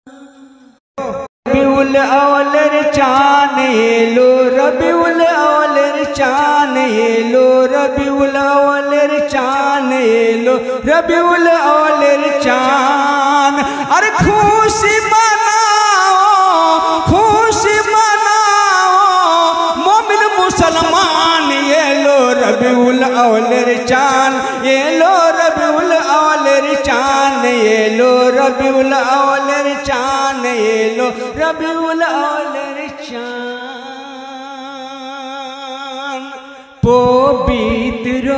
रबीउल अव्वलेर चान yellow, Rabiul अव्वलेर चान yellow, Rabiul अव्वलेर चान yellow, Rabiul अव्वलेर चान। अरे खुशी मनाओ, खुशी मनाओ मोमिन मुसलमान, एलो रबीउल अव्वलेर चान, एलो रबीउल अव्वलेर चान, एलो रबीउल अव्वलेर चान, एलो रबीउल अव्वलेर चान। पवित्र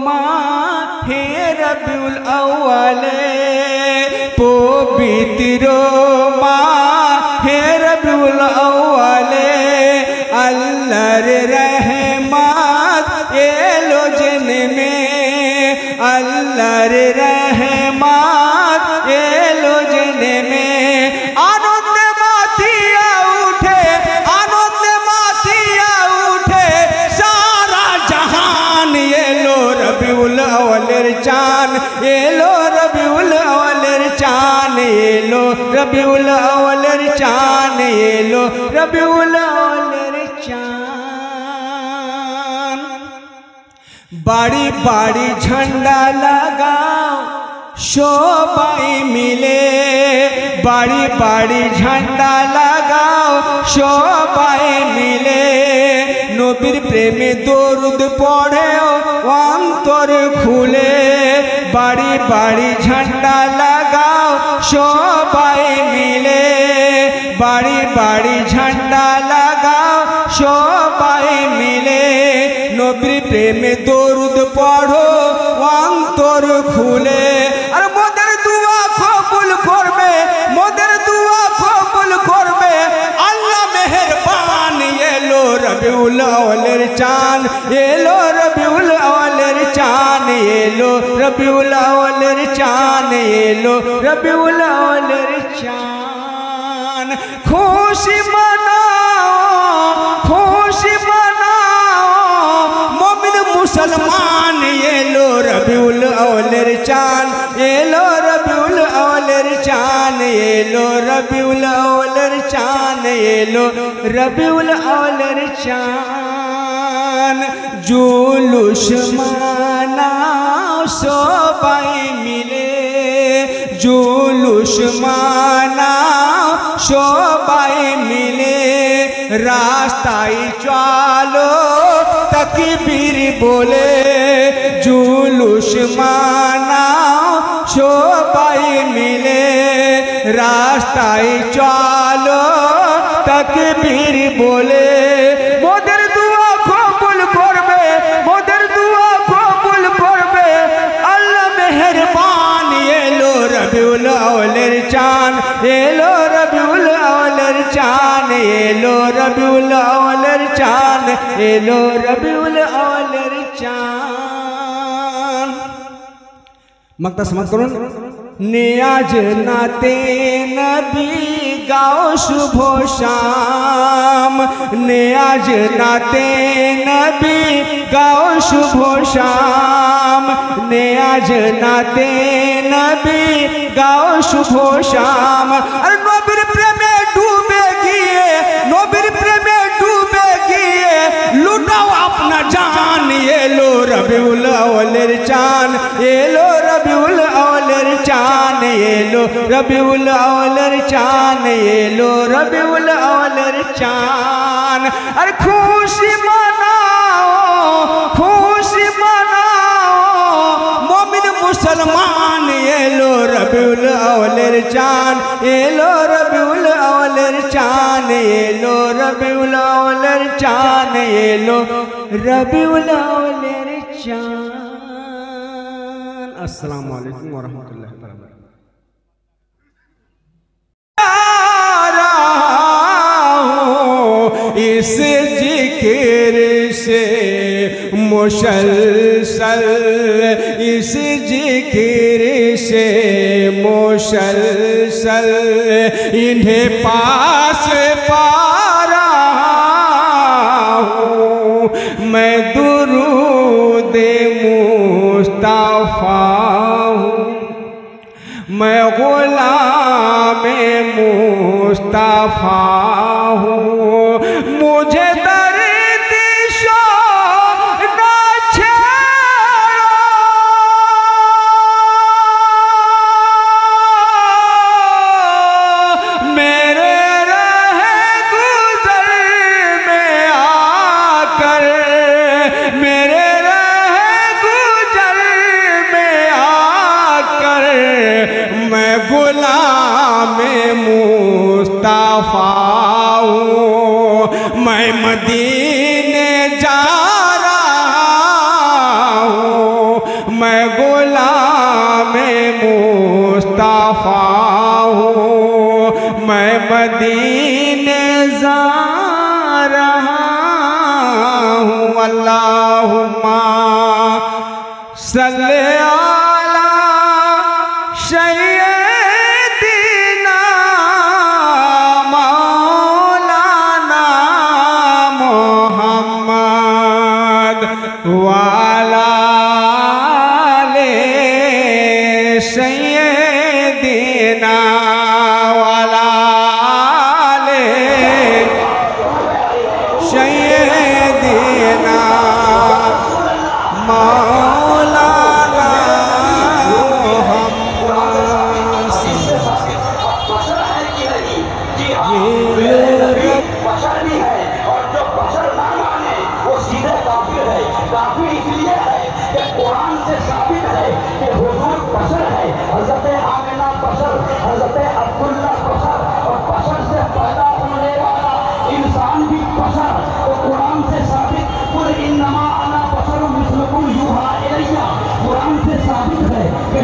माहे रबीउल अव्वल, पवित्र माहे रबीउल अव्वल, अल्लाहर रहमत एलो जिन में, अल्लाहर रहमत एलो जिन में। आनंद मातिया उठे, आनंद मातिया उठे सारा जहान, एलो रबीउल अव्वलेर चान, एलो रबीउल अव्वलेर चान, एलो रबीउल अव्वलेर चान, एलो रबीउल अव्वलेर चान। बाड़ी बाड़ी झंडा लगाओ शोभाई मिले, बाड़ी बाड़ी झंडा लगाओ शोभाई मिले। नबीर प्रेमे दरूद पढ़े अंतर खुले, बाड़ी बाड़ी झंडा लगाओ शोभाई मिले, बाड़ी बाड़ी झंडा लगाओ शोभाई मिले। नबीर प्रेमे दरूद पढ़ो अंतर खुले। अरे मोদের दुआ कबूल करबे, मोদের दुआ कबूल करबे अल्लाह मेहरबान। एलो रबीउल अव्वलेर चान, एलो रबीउल अव्वलेर चान, एलो रबीउल अव्वलेर चान, एलो रबीउल अव्वलेर चान। खुशी मनाओ, खुशी मनाओ मोमिन मुसलमान, एलो रबीउल अव्वलेर चान, एलो रबीउल अव्वलेर चान, एलो रबीउल अव्वलेर चान, एलो रबीउल अव्वलेर चान। जुलूस मनाओ सबाई मिले, जुलूस मनाओ सबाई मिले। रास्ताय चलो तकबीर बोले, जुलूस मनाओ सबाई मिले। रास्ताय चलो तकबीर बोले। मोদের दुआ कबूल करबे, मोদের दुआ कबूल करबे अल्लाह मेहरबान। एलो रबीउल अव्वलेर चान, एलो रबीउल अव्वलेर चान, एलो रबीउल अव्वलेर चान, एलो रबीउल अव्वलेर चान। मक्ता समाप्त करुन। नियाज नाते नबी गाओ शुभ शाम, नियाज नाते नबी गाओ शुभ शाम, नियाज नाते नबी गाओ शुभ शाम। अरे नबीर प्रेमे डूबे गिए, नबीर प्रेमे डूबे गिए लुटाओ अपना जान। एलो रबीउल अव्वलेर चान, एलो रबीउल अव्वलेर चान, एलो रबीउल अव्वलेर चान, एलो रबीउल अव्वलेर चान। अरे खुशी मनाओ, खुशी मनाओ मोमिन मुसलमान। एलो रबीउल अव्वलेर चान, एलो रबीउल अव्वलेर चान, एलो रबीउल अव्वलेर चान, एलो रबीउल अव्वलेर चान। अस्सलामु अलैकुम व रहमतुल्लाहि व बरकातहू। इस जिक्र से मुसलसल, इस जिक्र से मुसलसल इन्हें पास पा रहा हूँ मैं। दुरूद मुस्तफा हूँ मैं, गुलाम मुस्तफा हूँ, मुझे दर्द शोक ना छेड़ो, मेरे रहे गुजर में आकर, मेरे रहे गुजर में आकर, मैं गुलाम मुस्तफा हूँ, मैं मदीने जा रहा हूँ, मैं गुलाम मुस्तफा हूँ, मैं मदीने जा रहा हूँ। अल्लाहुम्मा सल्ले अला सय्यदिना मौलाना मुहम्मद वाला ले सय्यदिना वाला ले सय्यदिना मौलाना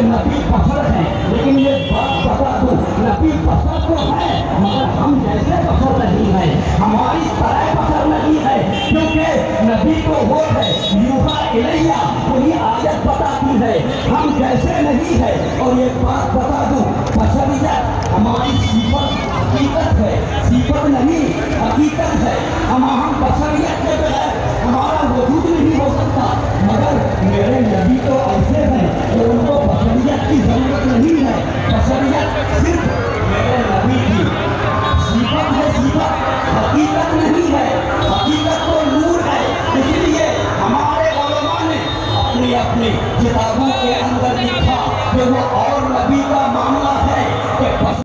नबी बशर है, लेकिन ये बात बता दूं, नबी बशर तो है मगर हम जैसे बशर नहीं है, हमारी तरह बशर नहीं है, क्योंकि नबी तो वो है यूहा इलैया, वही आयत बताती है, हम जैसे नहीं है। और ये बात बता दूं, बशरियत हमारी सिफत हकीकत है, सिफत नहीं हकीकत है। हम बशरियत के बगैर हमारा वजूद नहीं हो सकता, मगर मेरे नबी तो ऐसे हैं कि उनको बशरियत की जरूरत नहीं है, बशरियत सिर्फ मेरे नबी की सिफत है, सिफत हकीकत नहीं है, हकीकत तो नूर है। इसलिए हमारे उलमा ने अपनी अपनी किताबों के अंदर लिखा कि वो और नबी का